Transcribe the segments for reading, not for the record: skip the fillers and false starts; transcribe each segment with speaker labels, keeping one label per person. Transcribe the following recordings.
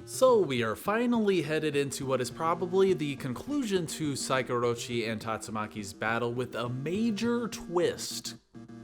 Speaker 1: So we are finally headed into what is probably the conclusion to Psykos and Tatsumaki's battle with a major twist.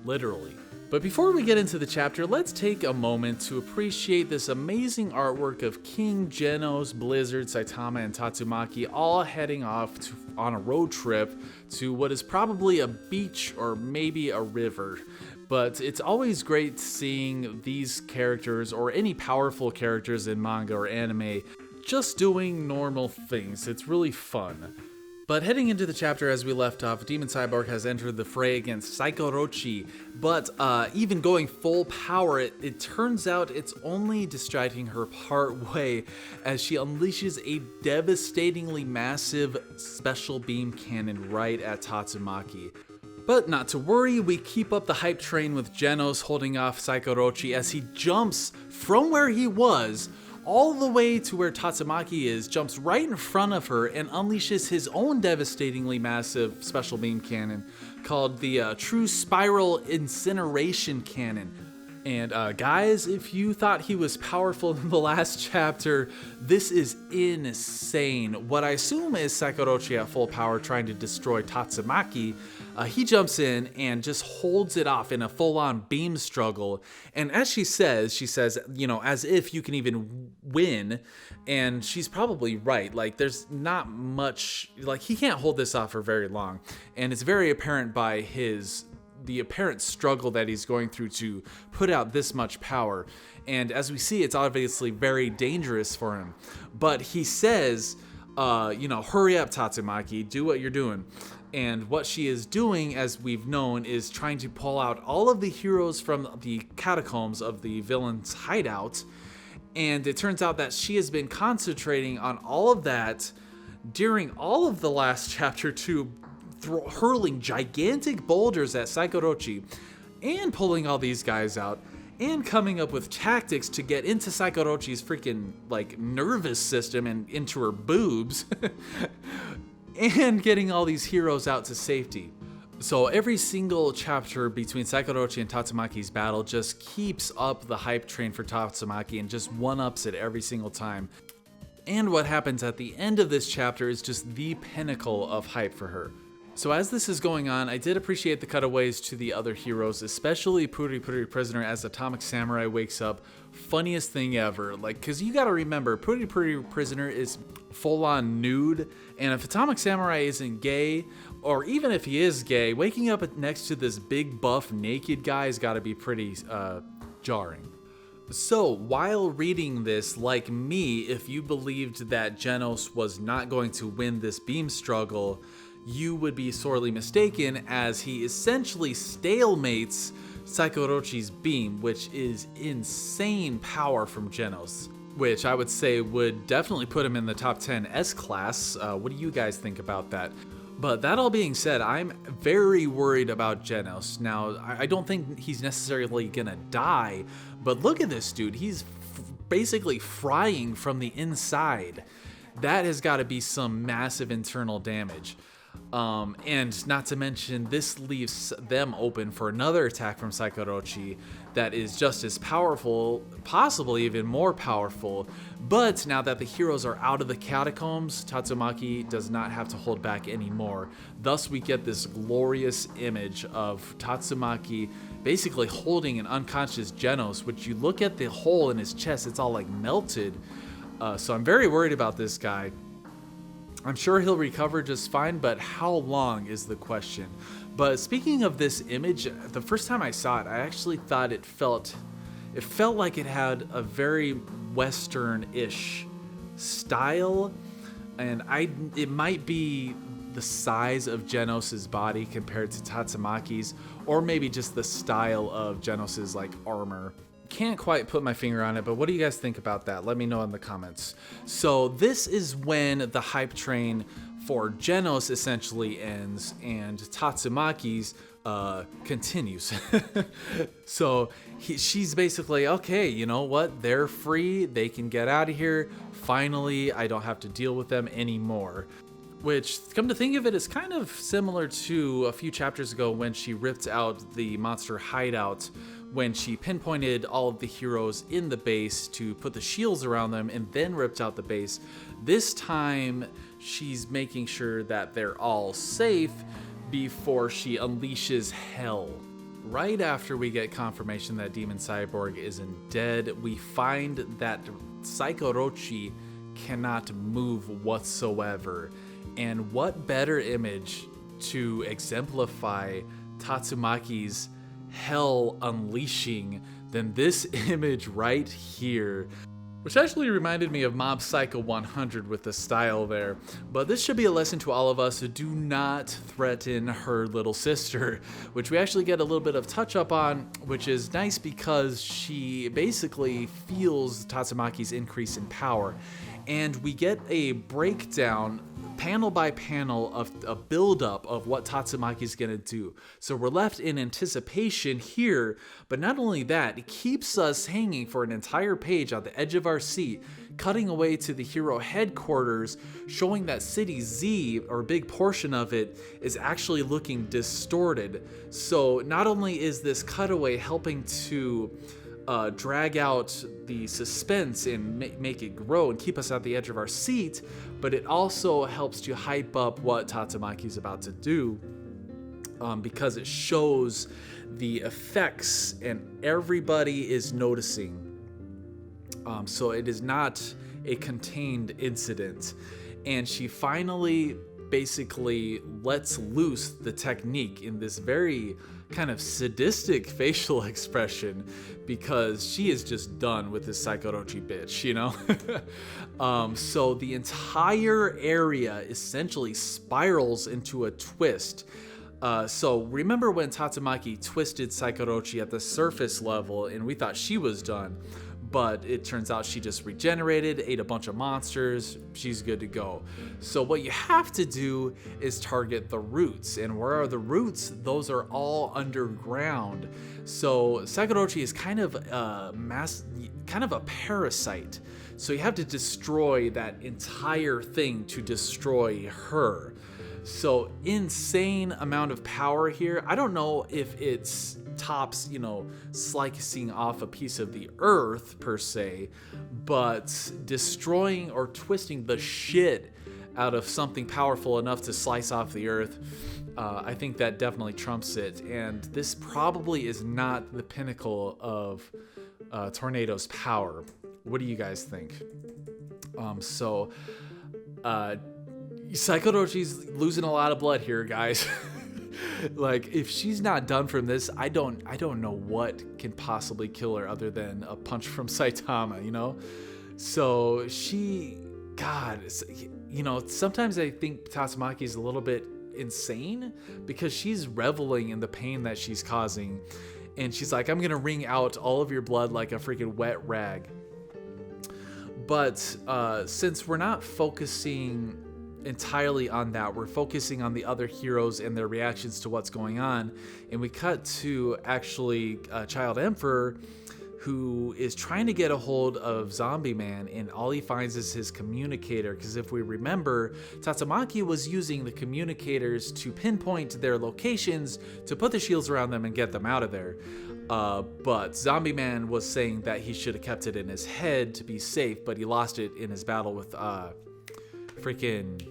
Speaker 1: Literally. But before we get into the chapter, let's take a moment to appreciate this amazing artwork of King, Genos, Blizzard, Saitama, and Tatsumaki all heading off on a road trip to what is probably a beach or maybe a river. But it's always great seeing these characters or any powerful characters in manga or anime just doing normal things. It's really fun. But heading into the chapter as we left off, Demon Cyborg has entered the fray against Psykos, but even going full power, it turns out it's only distracting her part way as she unleashes a devastatingly massive special beam cannon right at Tatsumaki. But not to worry, we keep up the hype train with Genos holding off Psykos as he jumps from where he was all the way to where Tatsumaki is, jumps right in front of her, and unleashes his own devastatingly massive special beam cannon called the True Spiral Incineration Cannon. And guys, if you thought he was powerful in the last chapter, this is insane. What I assume is Psykos at full power trying to destroy Tatsumaki. He jumps in and just holds it off in a full-on beam struggle. And as she says, you know, as if you can even win. And she's probably right. Like, there's not much, like, he can't hold this off for very long. And it's very apparent by the apparent struggle that he's going through to put out this much power. And as we see, it's obviously very dangerous for him. But he says, you know, hurry up, Tatsumaki, do what you're doing. And what she is doing, as we've known, is trying to pull out all of the heroes from the catacombs of the villain's hideout. And it turns out that she has been concentrating on all of that during all of the last chapter too, hurling gigantic boulders at Psykos and pulling all these guys out and coming up with tactics to get into Psykos's freaking like nervous system and into her boobs and getting all these heroes out to safety. So every single chapter between Psykos and Tatsumaki's battle just keeps up the hype train for Tatsumaki and just one-ups it every single time. And what happens at the end of this chapter is just the pinnacle of hype for her. So as this is going on, I did appreciate the cutaways to the other heroes, especially Puri Puri Prisoner as Atomic Samurai wakes up. Funniest thing ever. Like, cause you gotta remember, Puri Puri Prisoner is full on nude, and if Atomic Samurai isn't gay, or even if he is gay, waking up next to this big buff naked guy has gotta be pretty jarring. So, while reading this, like me, if you believed that Genos was not going to win this beam struggle, you would be sorely mistaken, as he essentially stalemates Psykos's beam, which is insane power from Genos, which I would say would definitely put him in the top 10 S-class. What do you guys think about that? But that all being said, I'm very worried about Genos. Now, I don't think he's necessarily gonna die, but look at this dude. He's basically frying from the inside. That has got to be some massive internal damage. And not to mention, this leaves them open for another attack from Psykos that is just as powerful, possibly even more powerful. But now that the heroes are out of the catacombs, Tatsumaki does not have to hold back anymore. Thus, we get this glorious image of Tatsumaki basically holding an unconscious Genos, which you look at the hole in his chest, it's all like melted. So I'm very worried about this guy. I'm sure he'll recover just fine, but how long is the question. But speaking of this image, the first time I saw it, I actually thought it felt like it had a very Western-ish style, and it might be the size of Genos's body compared to Tatsumaki's, or maybe just the style of Genos's like armor. Can't quite put my finger on it, but what do you guys think about that? Let me know in the comments. So this is when the hype train for Genos essentially ends and Tatsumaki's continues. So she's basically, okay, you know what? They're free. They can get out of here. Finally, I don't have to deal with them anymore. Which, come to think of it, is kind of similar to a few chapters ago when she ripped out the monster hideout when she pinpointed all of the heroes in the base to put the shields around them and then ripped out the base. This time, she's making sure that they're all safe before she unleashes hell. Right after we get confirmation that Demon Cyborg isn't dead, we find that Psykos cannot move whatsoever. And what better image to exemplify Tatsumaki's hell unleashing than this image right here, which actually reminded me of Mob Psycho 100 with the style there. But this should be a lesson to all of us: do not threaten her little sister, which we actually get a little bit of touch up on, which is nice because she basically feels Tatsumaki's increase in power. And we get a breakdown panel by panel of a buildup of what Tatsumaki's gonna do. So we're left in anticipation here, but not only that, it keeps us hanging for an entire page on the edge of our seat, cutting away to the hero headquarters, showing that City Z, or a big portion of it, is actually looking distorted. So not only is this cutaway helping to drag out the suspense and make it grow and keep us at the edge of our seat, but it also helps to hype up what Tatsumaki's about to do, because it shows the effects and everybody is noticing. So it is not a contained incident. And she finally basically lets loose the technique in this very kind of sadistic facial expression, because she is just done with this Psykos bitch, you know? So the entire area essentially spirals into a twist. So remember when Tatsumaki twisted Psykos at the surface level and we thought she was done, but it turns out she just regenerated, ate a bunch of monsters, she's good to go. So what you have to do is target the roots. And where are the roots? Those are all underground. So Psykos is kind of a parasite. So you have to destroy that entire thing to destroy her. So insane amount of power here. I don't know if it's tops, slicing off a piece of the earth per se, but destroying or twisting the shit out of something powerful enough to slice off the earth, I think that definitely trumps it. And this probably is not the pinnacle of Tornado's power. What do you guys think? Psykos's losing a lot of blood here, guys. Like, if she's not done from this, I don't know what can possibly kill her other than a punch from Saitama, you know? So sometimes I think Tatsumaki's a little bit insane because she's reveling in the pain that she's causing. And she's like, I'm gonna wring out all of your blood like a freaking wet rag. But since we're not focusing entirely on that, we're focusing on the other heroes and their reactions to what's going on, and we cut to actually Child Emperor, who is trying to get a hold of Zombie Man, and all he finds is his communicator, because if we remember, Tatsumaki was using the communicators to pinpoint their locations to put the shields around them and get them out of there. But Zombie Man was saying that he should have kept it in his head to be safe, but he lost it in his battle with freaking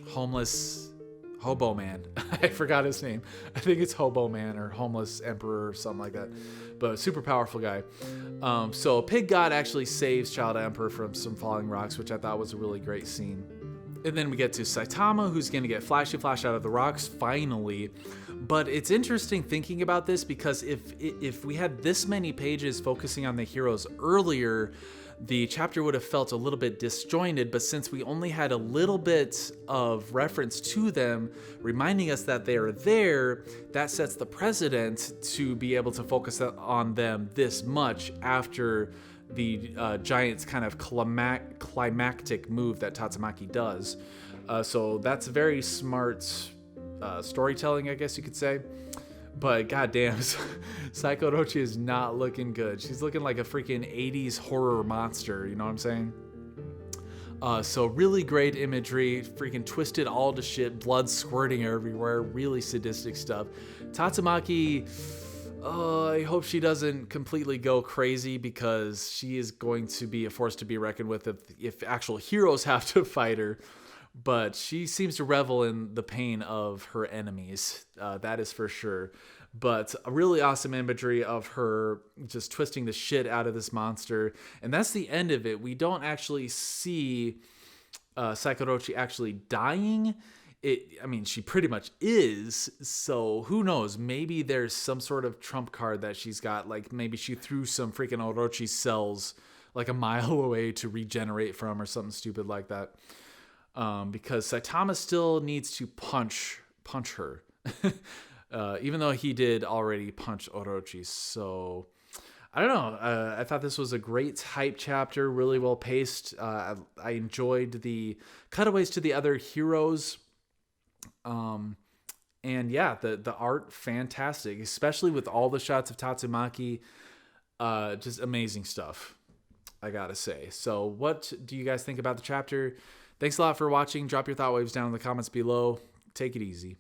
Speaker 1: homeless Hobo Man. I forgot his name. I think it's Hobo Man or Homeless Emperor or something like that. But super powerful guy. So Pig God actually saves Child Emperor from some falling rocks, which I thought was a really great scene. And then we get to Saitama, who's going to get Flashy Flash out of the rocks finally. But it's interesting thinking about this, because if we had this many pages focusing on the heroes earlier, the chapter would have felt a little bit disjointed, but since we only had a little bit of reference to them, reminding us that they are there, that sets the precedent to be able to focus on them this much after the Giant's kind of climactic move that Tatsumaki does. So that's very smart storytelling, I guess you could say. But goddamn, Psykos is not looking good. She's looking like a freaking 80s horror monster, you know what I'm saying? So really great imagery, freaking twisted all to shit, blood squirting everywhere, really sadistic stuff. Tatsumaki, I hope she doesn't completely go crazy, because she is going to be a force to be reckoned with if actual heroes have to fight her. But she seems to revel in the pain of her enemies. That is for sure. But a really awesome imagery of her just twisting the shit out of this monster. And that's the end of it. We don't actually see Psykos actually dying. She pretty much is, so who knows? Maybe there's some sort of trump card that she's got, like maybe she threw some freaking Orochi cells like a mile away to regenerate from, or something stupid like that. Because Saitama still needs to punch her, even though he did already punch Orochi. So I don't know. I thought this was a great hype chapter, really well paced. I enjoyed the cutaways to the other heroes. And yeah, the art, fantastic, especially with all the shots of Tatsumaki. Just amazing stuff, I gotta say. So what do you guys think about the chapter? Thanks a lot for watching. Drop your thought waves down in the comments below. Take it easy.